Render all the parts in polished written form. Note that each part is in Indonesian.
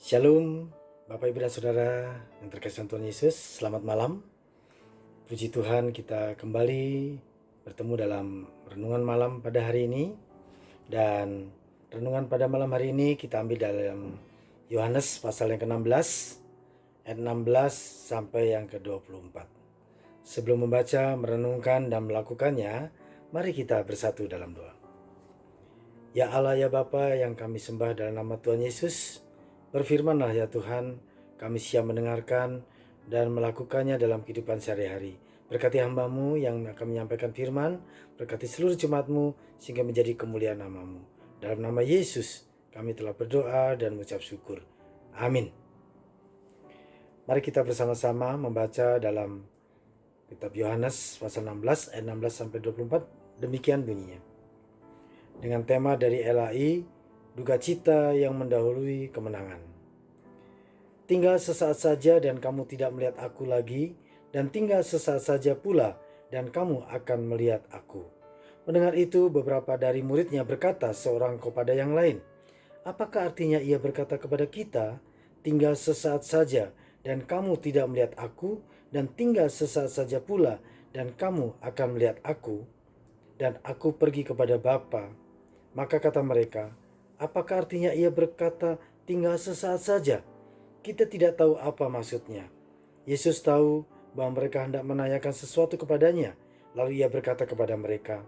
Shalom, Bapak Ibu dan Saudara yang terkasih Tuhan Yesus, selamat malam. Puji Tuhan, kita kembali bertemu dalam renungan malam pada hari ini. Dan renungan pada malam hari ini kita ambil dalam Yohanes pasal yang ke-16, ayat 16 sampai yang ke-24. Sebelum membaca, merenungkan, dan melakukannya, mari kita bersatu dalam doa. Ya Allah, ya Bapa yang kami sembah dalam nama Tuhan Yesus, berfirmanlah ya Tuhan, kami siap mendengarkan dan melakukannya dalam kehidupan sehari-hari. Berkati hamba-Mu yang akan menyampaikan firman, berkati seluruh jemaat-Mu sehingga menjadi kemuliaan nama-Mu. Dalam nama Yesus kami telah berdoa dan mengucap syukur. Amin. Mari kita bersama-sama membaca dalam kitab Yohanes pasal 16 ayat 16 sampai 24. Demikian bunyinya. Dengan tema dari LAI, duka cita yang mendahului kemenangan. Tinggal sesaat saja dan kamu tidak melihat aku lagi, dan tinggal sesaat saja pula dan kamu akan melihat aku. Mendengar itu, beberapa dari muridnya berkata seorang kepada yang lain, apakah artinya ia berkata kepada kita, tinggal sesaat saja dan kamu tidak melihat aku, dan tinggal sesaat saja pula dan kamu akan melihat aku, dan aku pergi kepada Bapa. Maka kata mereka, apakah artinya ia berkata tinggal sesaat saja? Kita tidak tahu apa maksudnya. Yesus tahu bahwa mereka hendak menanyakan sesuatu kepadanya. Lalu ia berkata kepada mereka,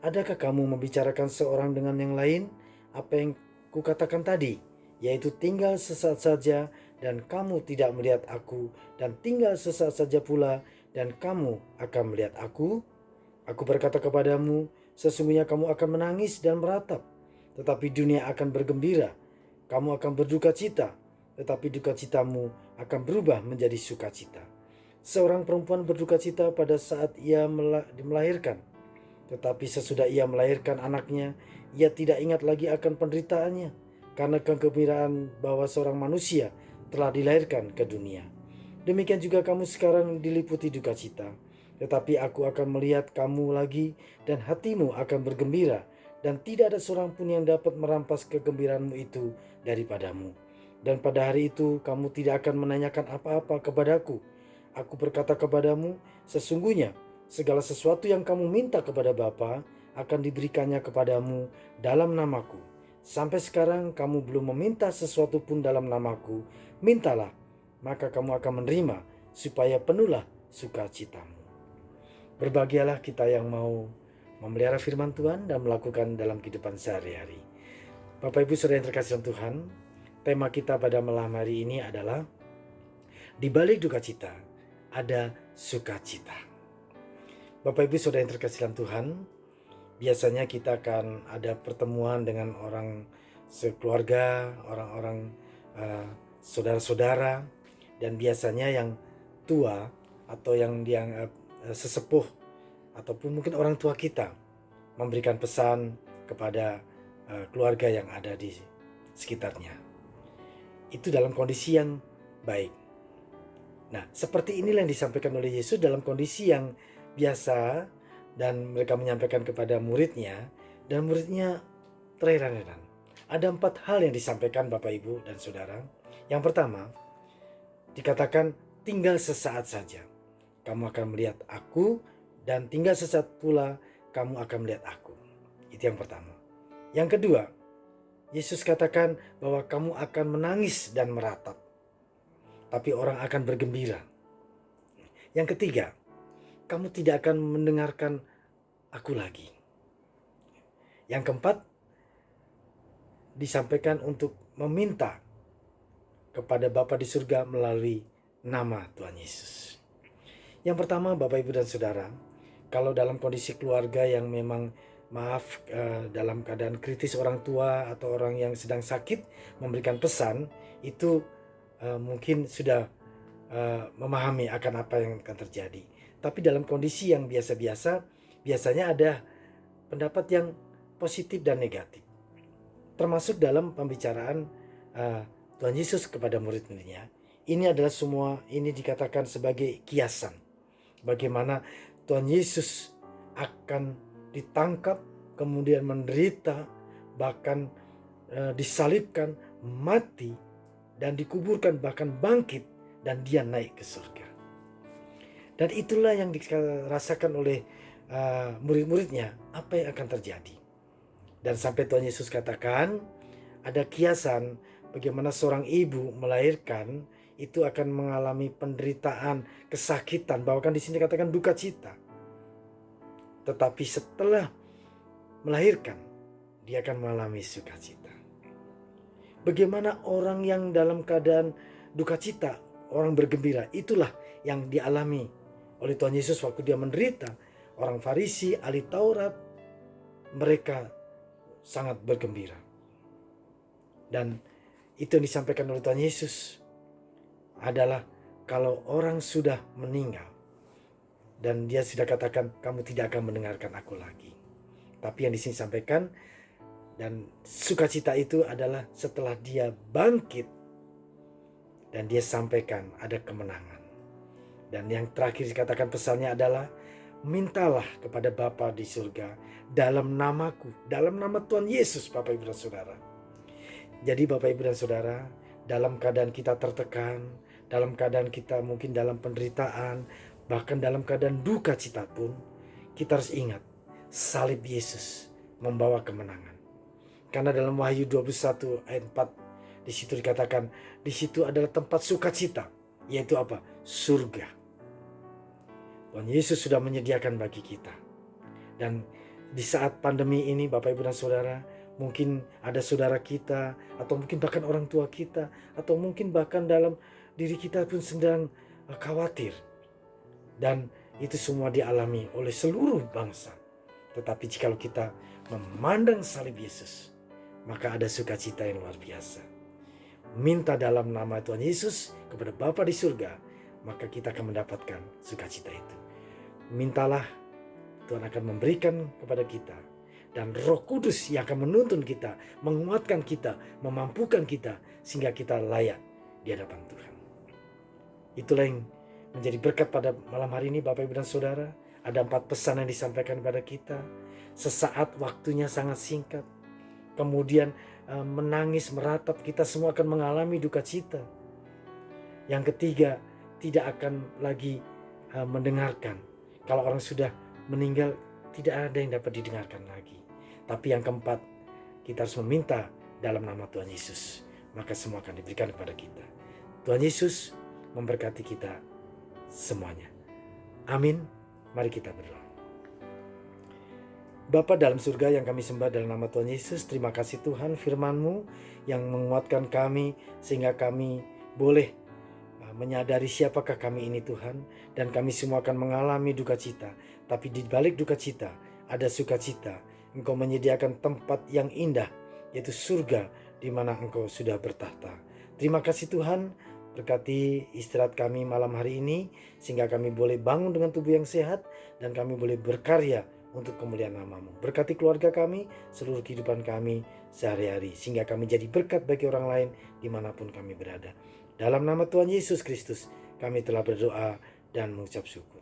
adakah kamu membicarakan seorang dengan yang lain? Apa yang kukatakan tadi, yaitu tinggal sesaat saja dan kamu tidak melihat aku, dan tinggal sesaat saja pula dan kamu akan melihat aku. Aku berkata kepadamu, sesungguhnya kamu akan menangis dan meratap, tetapi dunia akan bergembira. Kamu akan berduka cita, tetapi duka citamu akan berubah menjadi sukacita. Seorang perempuan berduka cita pada saat ia melahirkan, tetapi sesudah ia melahirkan anaknya, ia tidak ingat lagi akan penderitaannya, karena kegembiraan bahwa seorang manusia telah dilahirkan ke dunia. Demikian juga kamu sekarang diliputi duka cita, tetapi aku akan melihat kamu lagi dan hatimu akan bergembira, dan tidak ada seorang pun yang dapat merampas kegembiraanmu itu daripadamu. Dan pada hari itu kamu tidak akan menanyakan apa-apa kepadaku. Aku berkata kepadamu, sesungguhnya segala sesuatu yang kamu minta kepada Bapa akan diberikannya kepadamu dalam namaku. Sampai sekarang kamu belum meminta sesuatu pun dalam namaku. Mintalah, maka kamu akan menerima, supaya penuhlah sukacitamu. Berbahagialah kita yang mau memelihara firman Tuhan dan melakukan dalam kehidupan sehari-hari. Bapak Ibu Saudara yang terkasih Tuhan, tema kita pada malam hari ini adalah di balik duka cita ada sukacita. Bapak Ibu Saudara yang terkasih Tuhan, biasanya kita akan ada pertemuan dengan orang sekeluarga, orang-orang saudara-saudara, dan biasanya yang tua atau yang dianggap sesepuh ataupun mungkin orang tua kita memberikan pesan kepada keluarga yang ada di sekitarnya. Itu dalam kondisi yang baik. Nah, seperti inilah yang disampaikan oleh Yesus dalam kondisi yang biasa, dan mereka menyampaikan kepada muridnya, dan muridnya terheran-heran. Ada 4 hal yang disampaikan Bapak Ibu dan Saudara. Yang pertama, dikatakan tinggal sesaat saja kamu akan melihat aku, dan tinggal sesaat pula kamu akan melihat aku. Itu yang pertama. Yang kedua, Yesus katakan bahwa kamu akan menangis dan meratap, tapi orang akan bergembira. Yang ketiga, kamu tidak akan mendengarkan aku lagi. Yang keempat, disampaikan untuk meminta kepada Bapa di surga melalui nama Tuhan Yesus. Yang pertama, Bapak Ibu dan Saudara, kalau dalam kondisi keluarga yang memang dalam keadaan kritis, orang tua atau orang yang sedang sakit memberikan pesan, itu mungkin sudah memahami akan apa yang akan terjadi. Tapi dalam kondisi yang biasa-biasa, biasanya ada pendapat yang positif dan negatif. Termasuk dalam pembicaraan Tuhan Yesus kepada murid-muridnya. Ini adalah semua ini dikatakan sebagai kiasan. Bagaimana Tuhan Yesus akan ditangkap, kemudian menderita, bahkan disalibkan, mati, dan dikuburkan, bahkan bangkit dan dia naik ke surga. Dan itulah yang dirasakan oleh murid-muridnya, apa yang akan terjadi. Dan sampai Tuhan Yesus katakan, ada kiasan bagaimana seorang ibu melahirkan itu akan mengalami penderitaan, kesakitan, bahkan di sini katakan duka cita. Tetapi setelah melahirkan, dia akan mengalami sukacita. Bagaimana orang yang dalam keadaan duka cita, orang bergembira, itulah yang dialami oleh Tuhan Yesus waktu dia menderita. Orang Farisi, ahli Taurat, mereka sangat bergembira. Dan itu yang disampaikan oleh Tuhan Yesus adalah kalau orang sudah meninggal dan dia sudah katakan, kamu tidak akan mendengarkan aku lagi. Tapi yang di sini sampaikan, dan sukacita itu adalah setelah dia bangkit dan dia sampaikan ada kemenangan. Dan yang terakhir dikatakan pesannya adalah, mintalah kepada Bapa di surga dalam namaku, dalam nama Tuhan Yesus, Bapak Ibu dan Saudara. Jadi Bapak Ibu dan Saudara, dalam keadaan kita tertekan, dalam keadaan kita mungkin dalam penderitaan, bahkan dalam keadaan duka cita pun, kita harus ingat, salib Yesus membawa kemenangan. Karena dalam Wahyu 21 ayat 4, di situ dikatakan, di situ adalah tempat sukacita, yaitu apa? Surga. Tuhan Yesus sudah menyediakan bagi kita. Dan di saat pandemi ini Bapak Ibu dan Saudara, mungkin ada saudara kita, atau mungkin bahkan orang tua kita, atau mungkin bahkan dalam diri kita pun sedang khawatir. Dan itu semua dialami oleh seluruh bangsa. Tetapi jika kita memandang salib Yesus, maka ada sukacita yang luar biasa. Minta dalam nama Tuhan Yesus kepada Bapa di surga, maka kita akan mendapatkan sukacita itu. Mintalah, Tuhan akan memberikan kepada kita. Dan Roh Kudus yang akan menuntun kita, menguatkan kita, memampukan kita, sehingga kita layak di hadapan Tuhan. Itulah yang menjadi berkat pada malam hari ini Bapak Ibu dan Saudara. Ada 4 pesan yang disampaikan kepada kita. Sesaat, waktunya sangat singkat. Kemudian menangis, meratap, kita semua akan mengalami duka cita. Yang ketiga, tidak akan lagi mendengarkan. Kalau orang sudah meninggal, tidak ada yang dapat didengarkan lagi. Tapi yang keempat, kita harus meminta dalam nama Tuhan Yesus. Maka semua akan diberikan kepada kita. Tuhan Yesus memberkati kita semuanya. Amin. Mari kita berdoa. Bapa dalam surga yang kami sembah dalam nama Tuhan Yesus, terima kasih Tuhan firman-Mu yang menguatkan kami sehingga kami boleh menyadari siapakah kami ini Tuhan, dan kami semua akan mengalami duka cita, tapi di balik duka cita ada sukacita. Engkau menyediakan tempat yang indah, yaitu surga di mana Engkau sudah bertahta. Terima kasih Tuhan, berkati istirahat kami malam hari ini sehingga kami boleh bangun dengan tubuh yang sehat dan kami boleh berkarya untuk kemuliaan nama-Mu. Berkati keluarga kami, seluruh kehidupan kami sehari-hari, sehingga kami jadi berkat bagi orang lain dimanapun kami berada. Dalam nama Tuhan Yesus Kristus kami telah berdoa dan mengucap syukur.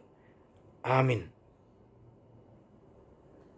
Amin.